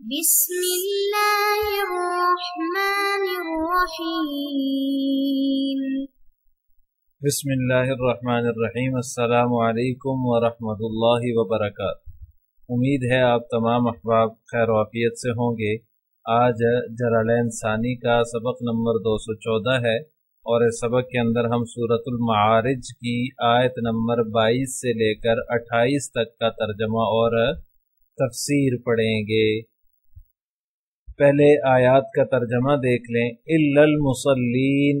بسم اللہ الرحمن الرحیم۔ بسم اللہ الرحمن الرحیم۔ السلام علیکم ورحمۃ اللہ وبرکاتہ۔ امید ہے آپ تمام احباب خیر و عافیت سے ہوں گے۔ آج جلالین ثانی کا سبق نمبر 214 ہے اور اس سبق کے اندر ہم سورۃ المعارج کی آیت نمبر 22 سے لے کر 28 تک کا ترجمہ اور تفسیر پڑھیں گے۔ پہلے آیات کا ترجمہ دیکھ لیں۔ الا المصلین،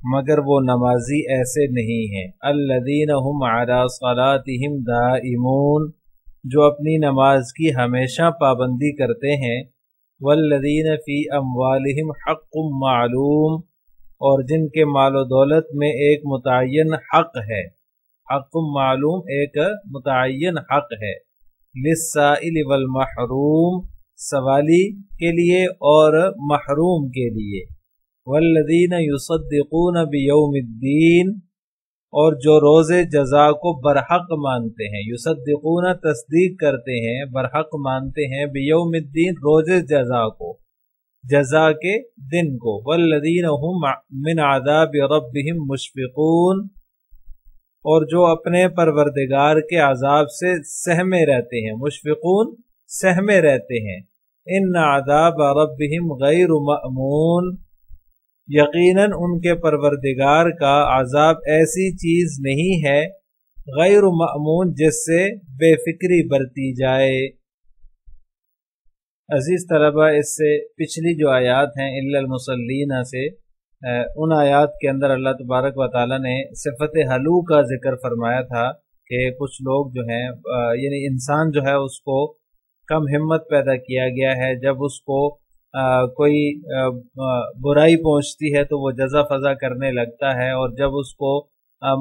مگر وہ نمازی ایسے نہیں ہیں، الذین هم علی صلاتهم دائمون، جو اپنی نماز کی ہمیشہ پابندی کرتے ہیں، والذین فی اموالہم حق معلوم، اور جن کے مال و دولت میں ایک متعین حق ہے، حق معلوم ایک متعین حق ہے، للسائل والمحروم، سوالی کے لیے اور محروم کے لیے، والذین یصدقون بیوم الدین، اور جو روز جزا کو برحق مانتے ہیں، یصدقون تصدیق کرتے ہیں، برحق مانتے ہیں، بیوم الدین روز جزا کو، جزا کے دن کو، والذین هم من عذاب ربهم مشفقون، اور جو اپنے پروردگار کے عذاب سے سہمے رہتے ہیں، مشفقون سہمے رہتے ہیں۔ ان عذاب ربهم غیر مأمون، یقیناً ان کے پروردگار کا عذاب ایسی چیز نہیں ہے، غیر مأمون جس سے بے فکری برتی جائے۔ عزیز طلبہ، اس سے پچھلی جو آیات ہیں الا المصلین سے، ان آیات کے اندر اللہ تبارک و تعالیٰ نے صفت حلو کا ذکر فرمایا تھا کہ کچھ لوگ جو ہیں، یعنی انسان جو ہے اس کو کم ہمت پیدا کیا گیا ہے، جب اس کو کوئی برائی پہنچتی ہے تو وہ جزا فضا کرنے لگتا ہے، اور جب اس کو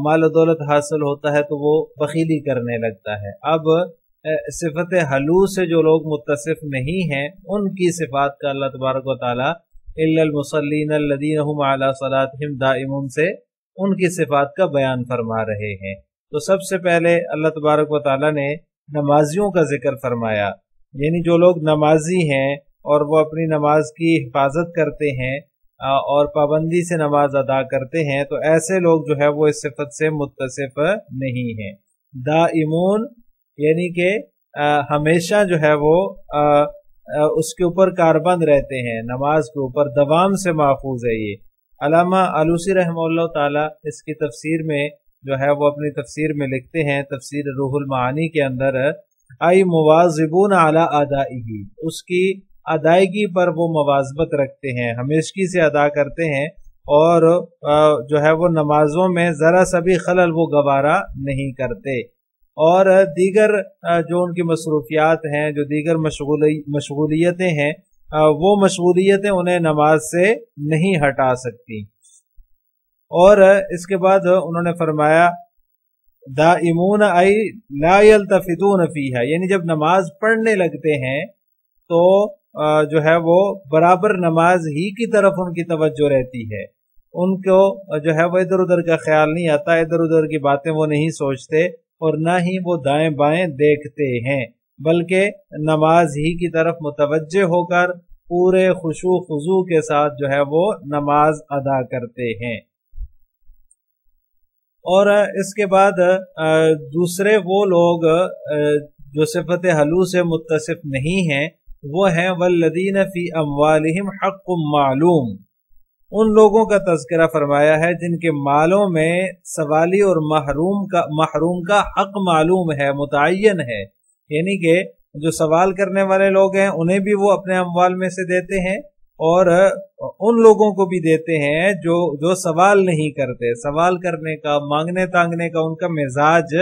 مال و دولت حاصل ہوتا ہے تو وہ بخیلی کرنے لگتا ہے۔ اب صفت حلو سے جو لوگ متصف نہیں ہیں، ان کی صفات کا اللہ تبارک و تعالی الا المصلین الذین هم علی صلاتهم دائمون سے ان کی صفات کا بیان فرما رہے ہیں۔ تو سب سے پہلے اللہ تبارک و تعالی نے نمازیوں کا ذکر فرمایا، یعنی جو لوگ نمازی ہیں اور وہ اپنی نماز کی حفاظت کرتے ہیں اور پابندی سے نماز ادا کرتے ہیں، تو ایسے لوگ جو ہے وہ اس صفت سے متصف نہیں ہیں۔ دائمون یعنی کہ ہمیشہ جو ہے وہ اس کے اوپر کاربند رہتے ہیں، نماز کے اوپر دوام سے محفوظ ہے۔ یہ علامہ آلوسی رحمہ اللہ تعالی اس کی تفسیر میں جو ہے وہ اپنی تفسیر میں لکھتے ہیں، تفسیر روح المعانی کے اندر، ای مواظبون علی ادائہ، اس کی ادائیگی پر وہ مواظبت رکھتے ہیں، ہمیشگی سے ادا کرتے ہیں، اور جو ہے وہ نمازوں میں ذرا سا بھی خلل وہ گوارا نہیں کرتے، اور دیگر جو ان کی مصروفیات ہیں، جو دیگر مشغولیتیں ہیں، وہ مشغولیتیں انہیں نماز سے نہیں ہٹا سکتی۔ اور اس کے بعد انہوں نے فرمایا دائمون ای لا یلتفتون فیہا، یعنی جب نماز پڑھنے لگتے ہیں تو جو ہے وہ برابر نماز ہی کی طرف ان کی توجہ رہتی ہے، ان کو جو ہے وہ ادھر ادھر کا خیال نہیں آتا، ادھر ادھر کی باتیں وہ نہیں سوچتے، اور نہ ہی وہ دائیں بائیں دیکھتے ہیں، بلکہ نماز ہی کی طرف متوجہ ہو کر پورے خشوع خضوع کے ساتھ جو ہے وہ نماز ادا کرتے ہیں۔ اور اس کے بعد دوسرے وہ لوگ جو صفت حلو سے متصف نہیں ہیں، وہ ہیں والذین فی اموالہم حق معلوم، ان لوگوں کا تذکرہ فرمایا ہے جن کے مالوں میں سوالی اور محروم کا حق معلوم ہے، متعین ہے، یعنی کہ جو سوال کرنے والے لوگ ہیں انہیں بھی وہ اپنے اموال میں سے دیتے ہیں، اور ان لوگوں کو بھی دیتے ہیں جو سوال نہیں کرتے، سوال کرنے کا، مانگنے تانگنے کا ان کا مزاج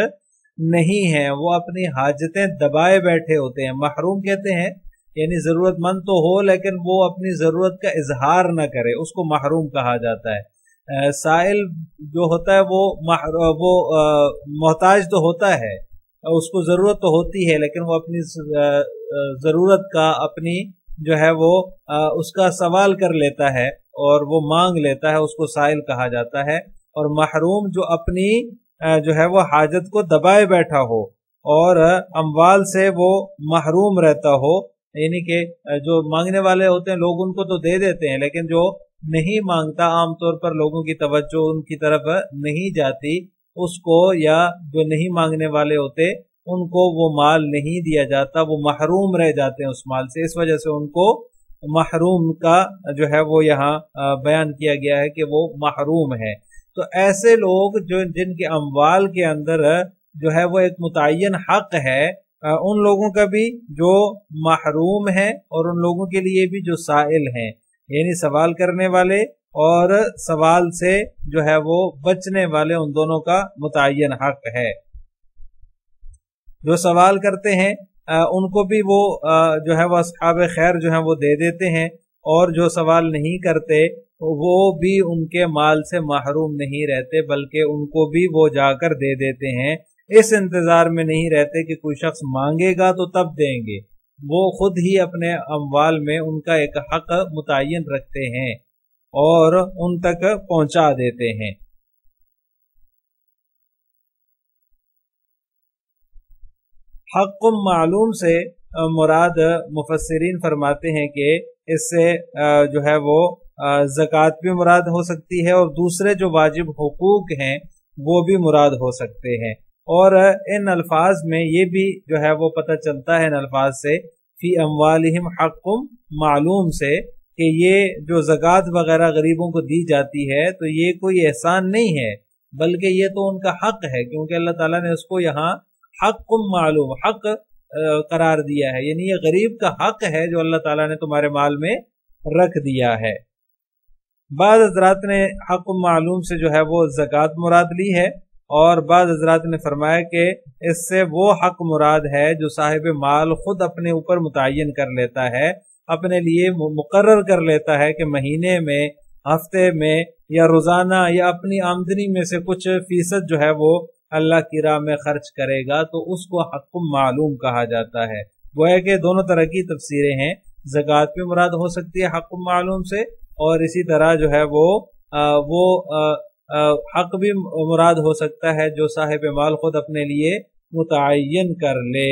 نہیں ہے، وہ اپنی حاجتیں دبائے بیٹھے ہوتے ہیں۔ محروم کہتے ہیں یعنی ضرورت مند تو ہو لیکن وہ اپنی ضرورت کا اظہار نہ کرے، اس کو محروم کہا جاتا ہے۔ سائل جو ہوتا ہے وہ محتاج تو ہوتا ہے، اس کو ضرورت تو ہوتی ہے، لیکن وہ اپنی ضرورت کا، اپنی جو ہے وہ اس کا سوال کر لیتا ہے اور وہ مانگ لیتا ہے، اس کو سائل کہا جاتا ہے۔ اور محروم جو اپنی جو ہے وہ حاجت کو دبائے بیٹھا ہو اور اموال سے وہ محروم رہتا ہو، یعنی کہ جو مانگنے والے ہوتے ہیں لوگ ان کو تو دے دیتے ہیں، لیکن جو نہیں مانگتا عام طور پر لوگوں کی توجہ ان کی طرف نہیں جاتی، اس کو یا جو نہیں مانگنے والے ہوتے ان کو وہ مال نہیں دیا جاتا، وہ محروم رہ جاتے ہیں اس مال سے، اس وجہ سے ان کو محروم کا جو ہے وہ یہاں بیان کیا گیا ہے کہ وہ محروم ہے۔ تو ایسے لوگ جو جن کے اموال کے اندر جو ہے وہ ایک متعین حق ہے، ان لوگوں کا بھی جو محروم ہے اور ان لوگوں کے لیے بھی جو سائل ہیں، یعنی سوال کرنے والے اور سوال سے جو ہے وہ بچنے والے، ان دونوں کا متعین حق ہے۔ جو سوال کرتے ہیں ان کو بھی وہ جو ہے وہ اصحاب خیر جو ہیں وہ دے دیتے ہیں، اور جو سوال نہیں کرتے وہ بھی ان کے مال سے محروم نہیں رہتے، بلکہ ان کو بھی وہ جا کر دے دیتے ہیں۔ اس انتظار میں نہیں رہتے کہ کوئی شخص مانگے گا تو تب دیں گے، وہ خود ہی اپنے اموال میں ان کا ایک حق متعین رکھتے ہیں اور ان تک پہنچا دیتے ہیں۔ حق معلوم سے مراد مفسرین فرماتے ہیں کہ اس سے جو ہے وہ زکوٰۃ بھی مراد ہو سکتی ہے، اور دوسرے جو واجب حقوق ہیں وہ بھی مراد ہو سکتے ہیں۔ اور ان الفاظ میں یہ بھی جو ہے وہ پتہ چلتا ہے ان الفاظ سے فی اموالہم حق معلوم سے، کہ یہ جو زکوٰۃ وغیرہ غریبوں کو دی جاتی ہے تو یہ کوئی احسان نہیں ہے، بلکہ یہ تو ان کا حق ہے، کیونکہ اللہ تعالیٰ نے اس کو یہاں حق معلوم حق قرار دیا ہے، یعنی یہ غریب کا حق ہے جو اللہ تعالیٰ نے تمہارے مال میں رکھ دیا ہے۔ بعض حضرات نے حق معلوم سے جو ہے وہ زکوٰۃ مراد لی ہے، اور بعض حضرات نے فرمایا کہ اس سے وہ حق مراد ہے جو صاحب مال خود اپنے اوپر متعین کر لیتا ہے، اپنے لیے مقرر کر لیتا ہے کہ مہینے میں، ہفتے میں یا روزانہ یا اپنی آمدنی میں سے کچھ فیصد جو ہے وہ اللہ کی راہ میں خرچ کرے گا، تو اس کو حق معلوم کہا جاتا ہے۔ گویا کہ دونوں طرح کی تفسیریں ہیں، زکوٰۃ بھی مراد ہو سکتی ہے حق معلوم سے، اور اسی طرح جو ہے وہ حق بھی مراد ہو سکتا ہے جو صاحب مال خود اپنے لیے متعین کر لے۔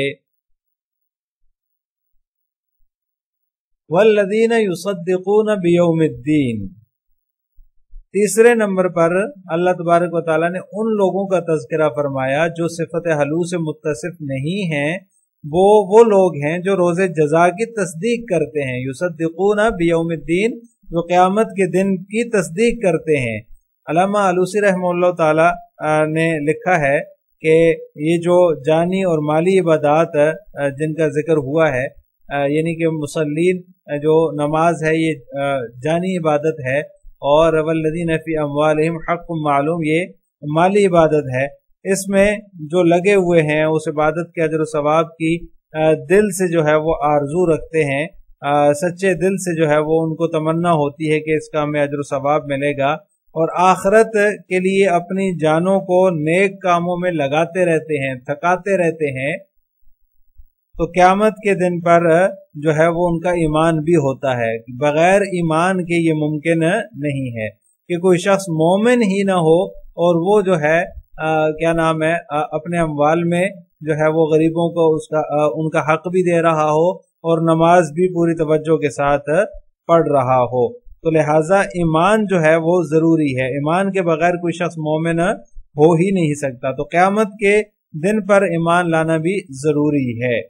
والذین یصدقون بیوم الدین، تیسرے نمبر پر اللہ تبارک و تعالیٰ نے ان لوگوں کا تذکرہ فرمایا جو صفت حلو سے متصف نہیں ہیں، وہ لوگ ہیں جو روز جزا کی تصدیق کرتے ہیں۔ یصدقون بیوم الدین، جو قیامت کے دن کی تصدیق کرتے ہیں۔ علامہ علوسی رحمہ اللہ تعالیٰ نے لکھا ہے کہ یہ جو جانی اور مالی عبادات جن کا ذکر ہوا ہے، یعنی کہ مسلین جو نماز ہے یہ جانی عبادت ہے، اور والذین فی اموالہم حق معلوم یہ مالی عبادت ہے۔ اس میں جو لگے ہوئے ہیں اس عبادت کے اجر و ثواب کی دل سے جو ہے وہ آرزو رکھتے ہیں، سچے دل سے جو ہے وہ ان کو تمنا ہوتی ہے کہ اس کا ہمیں اجر و ثواب ملے گا، اور آخرت کے لیے اپنی جانوں کو نیک کاموں میں لگاتے رہتے ہیں، تھکاتے رہتے ہیں، تو قیامت کے دن پر جو ہے وہ ان کا ایمان بھی ہوتا ہے۔ بغیر ایمان کے یہ ممکن نہیں ہے کہ کوئی شخص مومن ہی نہ ہو اور وہ جو ہے کیا نام ہے اپنے اموال میں جو ہے وہ غریبوں کو ان کا حق بھی دے رہا ہو اور نماز بھی پوری توجہ کے ساتھ پڑھ رہا ہو۔ تو لہٰذا ایمان جو ہے وہ ضروری ہے، ایمان کے بغیر کوئی شخص مومن ہو ہی نہیں سکتا، تو قیامت کے دن پر ایمان لانا بھی ضروری ہے۔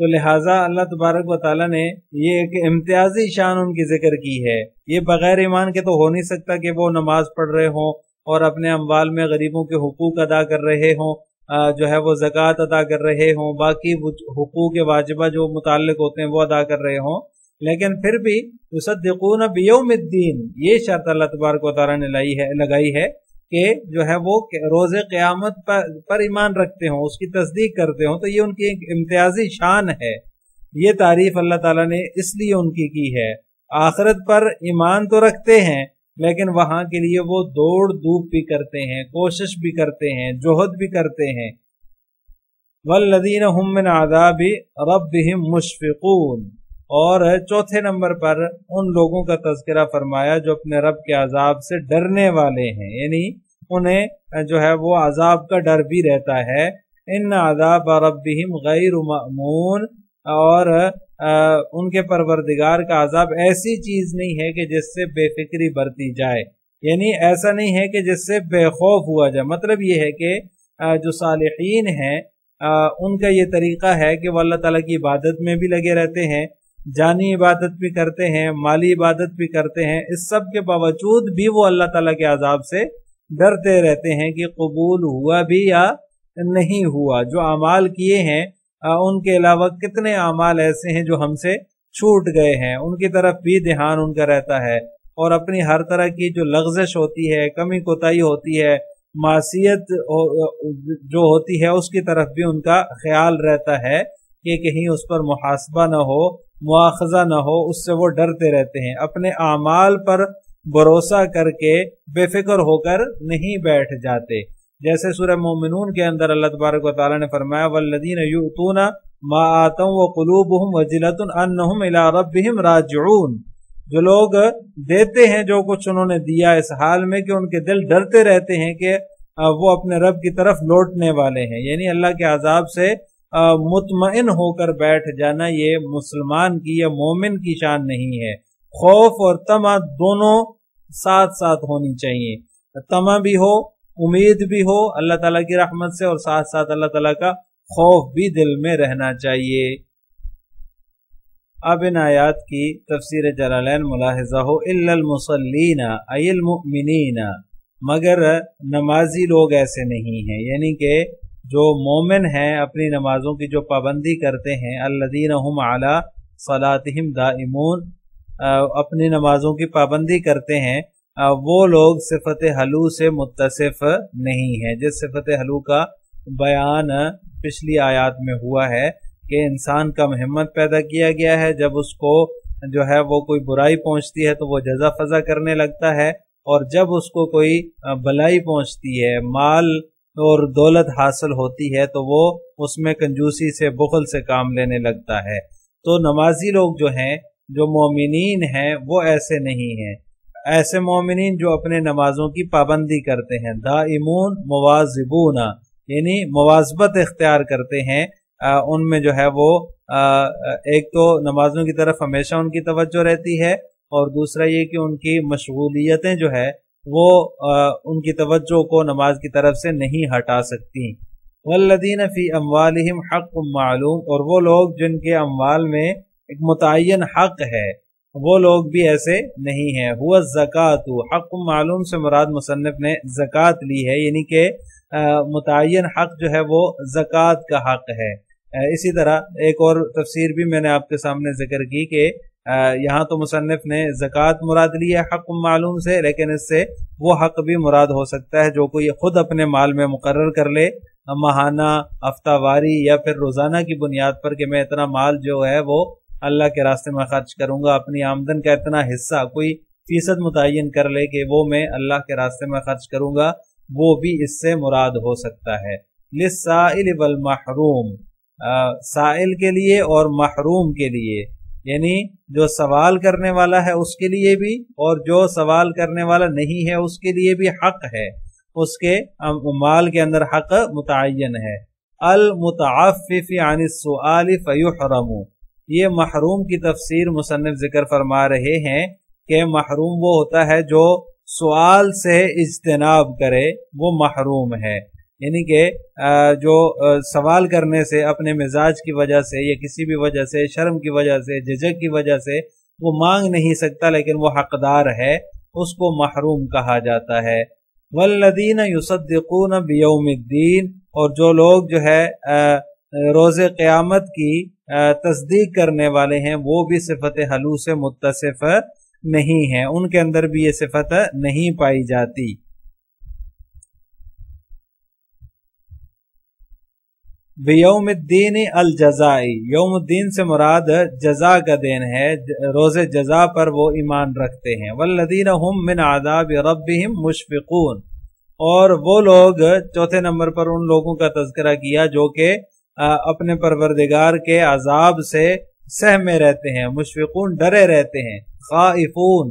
تو لہٰذا اللہ تبارک و تعالیٰ نے یہ ایک امتیازی شان ان کی ذکر کی ہے۔ یہ بغیر ایمان کے تو ہو نہیں سکتا کہ وہ نماز پڑھ رہے ہوں اور اپنے اموال میں غریبوں کے حقوق ادا کر رہے ہوں، جو ہے وہ زکوٰۃ ادا کر رہے ہوں، باقی حقوق واجبہ جو متعلق ہوتے ہیں وہ ادا کر رہے ہوں، لیکن پھر بھی یصدقون بیوم الدین، یہ شرط اللہ تبارک و تعالیٰ نے لگائی ہے کہ جو ہے وہ روز قیامت پر ایمان رکھتے ہوں، اس کی تصدیق کرتے ہوں، تو یہ ان کی ایک امتیازی شان ہے۔ یہ تعریف اللہ تعالیٰ نے اس لیے ان کی ہے۔ آخرت پر ایمان تو رکھتے ہیں لیکن وہاں کے لیے وہ دوڑ دھوپ بھی کرتے ہیں، کوشش بھی کرتے ہیں، جہد بھی کرتے ہیں۔ والذین هم من عذاب ربهم مشفقون، اور چوتھے نمبر پر ان لوگوں کا تذکرہ فرمایا جو اپنے رب کے عذاب سے ڈرنے والے ہیں، یعنی انہیں جو ہے وہ عذاب کا ڈر بھی رہتا ہے۔ ان عذاب ربہم غیر مأمون، اور ان کے پروردگار کا عذاب ایسی چیز نہیں ہے کہ جس سے بے فکری برتی جائے، یعنی ایسا نہیں ہے کہ جس سے بے خوف ہوا جائے۔ مطلب یہ ہے کہ جو صالحین ہیں ان کا یہ طریقہ ہے کہ وہ اللہ تعالیٰ کی عبادت میں بھی لگے رہتے ہیں، جانی عبادت بھی کرتے ہیں، مالی عبادت بھی کرتے ہیں، اس سب کے باوجود بھی وہ اللہ تعالیٰ کے عذاب سے ڈرتے رہتے ہیں کہ قبول ہوا بھی یا نہیں ہوا۔ جو اعمال کیے ہیں ان کے علاوہ کتنے اعمال ایسے ہیں جو ہم سے چھوٹ گئے ہیں، ان کی طرف بھی دھیان ان کا رہتا ہے، اور اپنی ہر طرح کی جو لغزش ہوتی ہے، کمی کوتاہی ہوتی ہے، معصیت جو ہوتی ہے، اس کی طرف بھی ان کا خیال رہتا ہے کہ کہیں اس پر محاسبہ نہ ہو، مواخذہ نہ ہو، اس سے وہ ڈرتے رہتے ہیں۔ اپنے اعمال پر بھروسہ کر کے بے فکر ہو کر نہیں بیٹھ جاتے، جیسے سورہ مومنون کے اندر اللہ تبارک و تعالیٰ نے فرمایا والذین یؤتون ما آتوا وقلوبہم وجلۃ انہم الی ربہم راجعون، جو لوگ دیتے ہیں جو کچھ انہوں نے دیا اس حال میں کہ ان کے دل ڈرتے رہتے ہیں کہ وہ اپنے رب کی طرف لوٹنے والے ہیں، یعنی اللہ کے عذاب سے مطمئن ہو کر بیٹھ جانا یہ مسلمان کی یا مومن کی شان نہیں ہے۔ خوف اور طمع دونوں ساتھ ساتھ ہونی چاہیے، طمع بھی ہو، امید بھی ہو اللہ تعالیٰ کی رحمت سے، اور ساتھ ساتھ اللہ تعالیٰ کا خوف بھی دل میں رہنا چاہیے۔ اب ان آیات کی تفسیر جلالین ملاحظہ ہو، الا المصلین ای المؤمنین، مگر نمازی لوگ ایسے نہیں ہیں، یعنی کہ جو مومن ہیں اپنی نمازوں کی جو پابندی کرتے ہیں، الذین هم علی صلاتہم دائمون، اپنی نمازوں کی پابندی کرتے ہیں، وہ لوگ صفت حلو سے متصف نہیں ہیں، جس صفت حلو کا بیان پچھلی آیات میں ہوا ہے کہ انسان کا ہمت پیدا کیا گیا ہے، جب اس کو جو ہے وہ کوئی برائی پہنچتی ہے تو وہ جزا فضا کرنے لگتا ہے، اور جب اس کو کوئی بلائی پہنچتی ہے، مال اور دولت حاصل ہوتی ہے، تو وہ اس میں کنجوسی سے بخل سے کام لینے لگتا ہے۔ تو نمازی لوگ جو ہیں، جو مومنین ہیں، وہ ایسے نہیں ہیں۔ ایسے مومنین جو اپنے نمازوں کی پابندی کرتے ہیں، دائمون مواظبون، یعنی مواظبت اختیار کرتے ہیں، ان میں جو ہے وہ ایک تو نمازوں کی طرف ہمیشہ ان کی توجہ رہتی ہے، اور دوسرا یہ کہ ان کی مشغولیتیں جو ہے وہ ان کی توجہ کو نماز کی طرف سے نہیں ہٹا سکتی۔ والذین فی اموالہم حق معلوم، اور وہ لوگ جن کے اموال میں ایک متعین حق ہے، وہ لوگ بھی ایسے نہیں ہیں۔ ہوا الزکوۃ، حق معلوم سے مراد مصنف نے زکوٰۃ لی ہے، یعنی کہ متعین حق جو ہے وہ زکوٰۃ کا حق ہے۔ اسی طرح ایک اور تفسیر بھی میں نے آپ کے سامنے ذکر کی کہ یہاں تو مصنف نے زکوٰۃ مراد لی ہے حق معلوم سے، لیکن اس سے وہ حق بھی مراد ہو سکتا ہے جو کوئی خود اپنے مال میں مقرر کر لے، ماہانہ، ہفتہ واری یا پھر روزانہ کی بنیاد پر، کہ میں اتنا مال جو ہے وہ اللہ کے راستے میں خرچ کروں گا، اپنی آمدن کا اتنا حصہ کوئی فیصد متعین کر لے کہ وہ میں اللہ کے راستے میں خرچ کروں گا، وہ بھی اس سے مراد ہو سکتا ہے۔ للسائل والمحروم، سائل کے لیے اور محروم کے لیے، یعنی جو سوال کرنے والا ہے اس کے لیے بھی، اور جو سوال کرنے والا نہیں ہے اس کے لیے بھی حق ہے، اس کے مال کے اندر حق متعین ہے۔ المتعفف عن السؤال فیحرم، یہ محروم کی تفسیر مصنف ذکر فرما رہے ہیں کہ محروم وہ ہوتا ہے جو سوال سے اجتناب کرے، وہ محروم ہے، یعنی کہ جو سوال کرنے سے اپنے مزاج کی وجہ سے یا کسی بھی وجہ سے، شرم کی وجہ سے، جھجک کی وجہ سے وہ مانگ نہیں سکتا لیکن وہ حقدار ہے، اس کو محروم کہا جاتا ہے۔ والذین یصدقون بیوم الدین، اور جو لوگ جو ہے روز قیامت کی تصدیق کرنے والے ہیں، وہ بھی صفت حلو سے متصف نہیں ہیں، ان کے اندر بھی یہ صفت نہیں پائی جاتی۔ بیوم الدین الجزائی، یوم الدین سے مراد جزا کا دن ہے، روز جزا پر وہ ایمان رکھتے ہیں۔ والذین هم من عذاب ربهم مشفقون، اور وہ لوگ، چوتھے نمبر پر ان لوگوں کا تذکرہ کیا جو کہ اپنے پروردگار کے عذاب سے سہمے رہتے ہیں، مشفقون ڈرے رہتے ہیں، خائفون